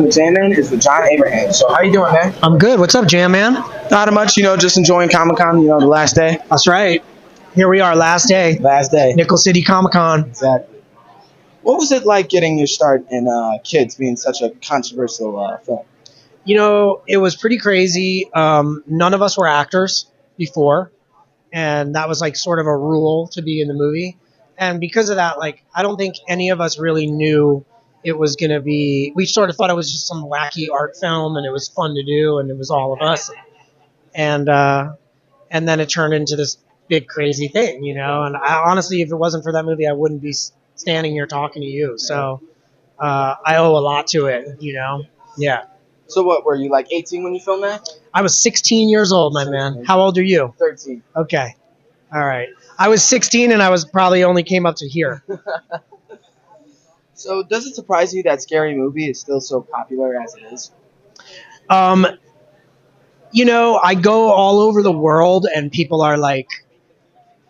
Jamming is with Jon Abrahams. So how you doing, man? I'm good. What's up, Jam Man? Not much, just enjoying Comic Con. The last day. That's right. Here we are, last day. Last day. Nickel City Comic Con. Exactly. What was it like getting your start in Kids being such a controversial film? It was pretty crazy. None of us were actors before, and that was like sort of a rule to be in the movie. And because of that, like, I don't think any of us really knew it was going to be. We sort of thought it was just some wacky art film, and it was fun to do, and it was all of us. And then it turned into this big crazy thing, And honestly, if it wasn't for that movie, I wouldn't be standing here talking to you. So I owe a lot to it. Yeah. So what, were you like 18 when you filmed that? I was 16 years old, my man. How old are you? 13. Okay. All right. I was 16 and I was probably only came up to here. So does it surprise you that Scary Movie is still so popular as it is? I go all over the world and people are like,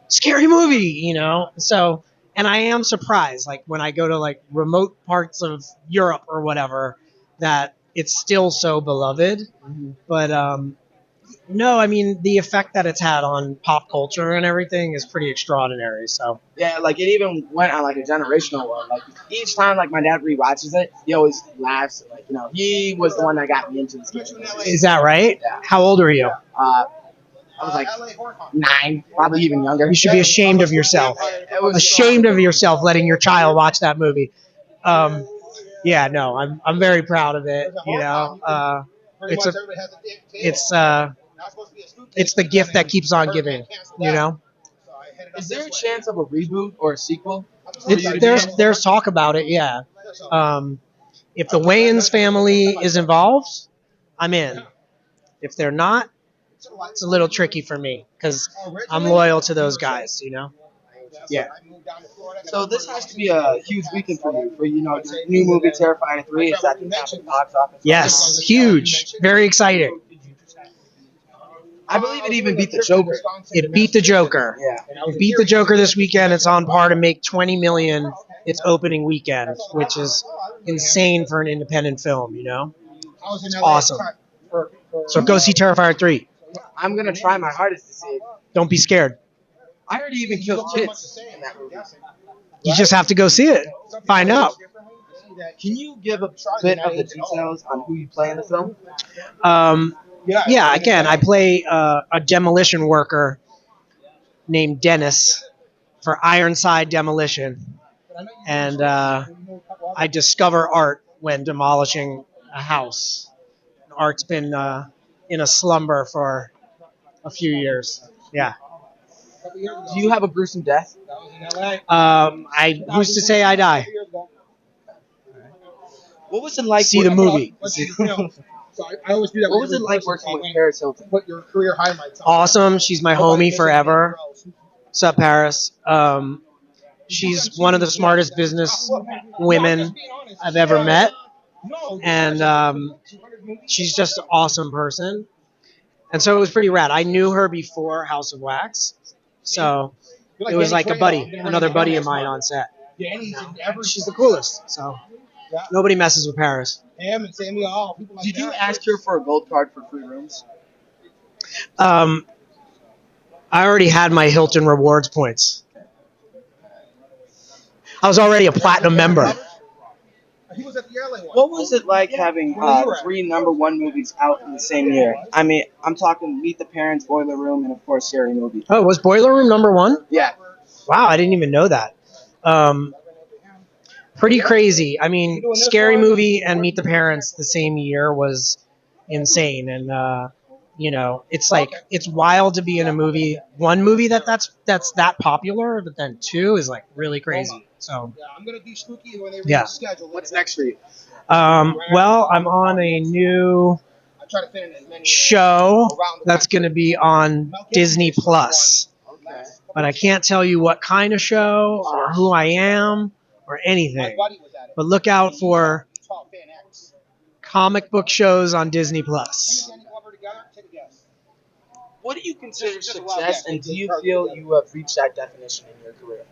Scary Movie, So, and I am surprised, like when I go to like remote parts of Europe or whatever, that it's still so beloved. Mm-hmm. But no, I mean, the effect that it's had on pop culture and everything is pretty extraordinary. So yeah, like it even went on like a generational one. Like each time, like my dad rewatches it, he always laughs. Like he was the one that got me into this game. Is that right? Yeah. How old are you? I was like 9, probably even younger. You should be ashamed of yourself. Ashamed of yourself letting your child watch that movie. Yeah, no, I'm very proud of it. It's the gift that keeps on giving. Is there a chance of a reboot or a sequel? There's talk about it. Yeah. If the Wayans family is involved, I'm in. If they're not, it's a little tricky for me because I'm loyal to those guys. Yeah. So this has to be a huge weekend for you. For your new movie Terrifier 3 is at the top of the box office. Yes, huge, very exciting. I believe it even beat the Joker. It beat the Joker. Yeah. It beat the Joker this weekend. It's on par to make $20 million its opening weekend, which is insane for an independent film. It's awesome. So go see Terrifier 3. I'm gonna try my hardest to see it. Don't be scared. I heard he even killed kids in that movie. You just have to go see it. Find out. Can you give a bit of the details on who you play in the film? Yeah, I can. I play a demolition worker named Dennis for Ironside Demolition. And I discover art when demolishing a house. Art's been in a slumber for a few years. Yeah. Do you have a gruesome death? Who's to say I die? What was it like? See the movie. What was it like working with Paris Hilton? Awesome. She's my homie forever. What's up, Paris? She's one of the smartest business women I've ever met. And she's just an awesome person. And so it was pretty rad. I knew her before House of Wax. So it was like a buddy, another buddy of mine on set. She's the coolest. So nobody messes with Paris. Did you ask her for a gold card for free rooms? I already had my Hilton rewards points. I was already a platinum member. What was it like having 3 #1 movies out in the same year? I mean, I'm talking Meet the Parents, Boiler Room, and of course Scary Movie. Oh, was Boiler Room #1? Yeah. Wow, I didn't even know that. Pretty crazy. I mean, Scary Movie and Meet the Parents the same year was insane. And, it's wild to be in a movie. One movie that's that popular, but then 2 is like really crazy. So, yeah. What's next for you? Well, I'm on a new show that's going to be on Disney Plus. But I can't tell you what kind of show or who I am or anything. But look out for comic book shows on Disney Plus. What do you consider success, and do you feel you have reached that definition in your career?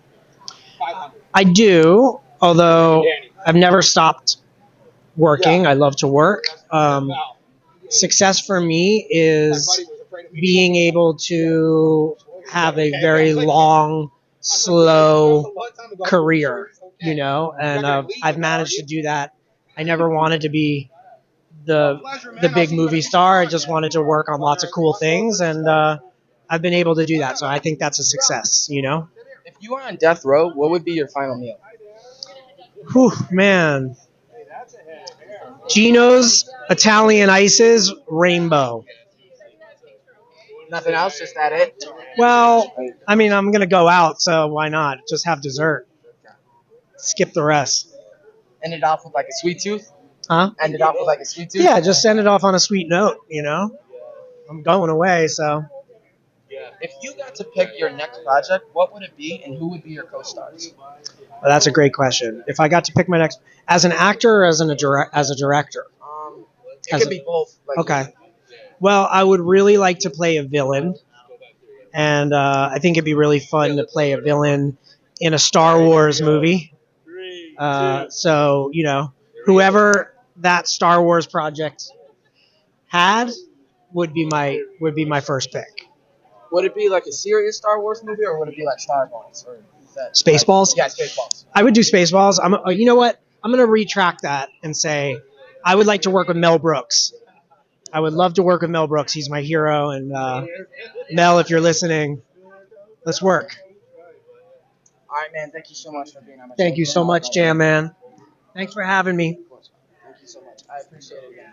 I do, although I've never stopped working. Yeah. I love to work. Success for me is being able to have a very long, slow career, and I've managed to do that. I never wanted to be the big movie star. I just wanted to work on lots of cool things, and I've been able to do that. So I think that's a success. If you were on death row, what would be your final meal? Whew, man. Gino's Italian Ices Rainbow. Nothing else, just that it. Well, I mean, I'm going to go out, so why not? Just have dessert. Skip the rest. End it off with like a sweet tooth. Huh? End it off with like a sweet tooth. Yeah, just send it off on a sweet note. I'm going away, so. If you got to pick your next project, what would it be, and who would be your co-stars? Well, that's a great question. If I got to pick my next, as an actor or as a director? It could be both. Like, Okay. Well, I would really like to play a villain, and I think it'd be really fun to play a villain in a Star Wars movie. So whoever that Star Wars project had would be my first pick. Would it be like a serious Star Wars movie, or would it be like Star Wars? Or is that, Spaceballs? Yeah, Spaceballs. I would do Spaceballs. You know what? I'm going to retract that and say I would like to work with Mel Brooks. I would love to work with Mel Brooks. He's my hero. And Mel, if you're listening, let's work. All right, man. Thank you so much for being on my show. Thank you so much, Jam Man. Thanks for having me. Thank you so much. I appreciate it, man.